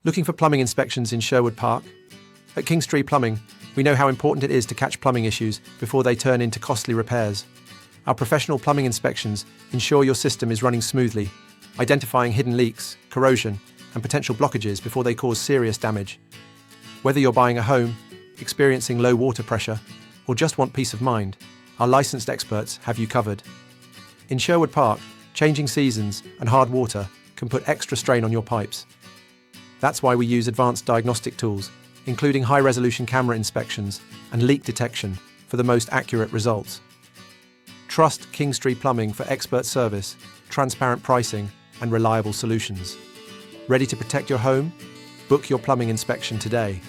Looking for plumbing inspections in Sherwood Park? At Kingstree Plumbing, we know how important it is to catch plumbing issues before they turn into costly repairs. Our professional plumbing inspections ensure your system is running smoothly, identifying hidden leaks, corrosion, and potential blockages before they cause serious damage. Whether you're buying a home, experiencing low water pressure, or just want peace of mind, our licensed experts have you covered. In Sherwood Park, changing seasons and hard water can put extra strain on your pipes. That's why we use advanced diagnostic tools, including high-resolution camera inspections and leak detection for the most accurate results. Trust Kingstree Plumbing for expert service, transparent pricing, and reliable solutions. Ready to protect your home? Book your plumbing inspection today.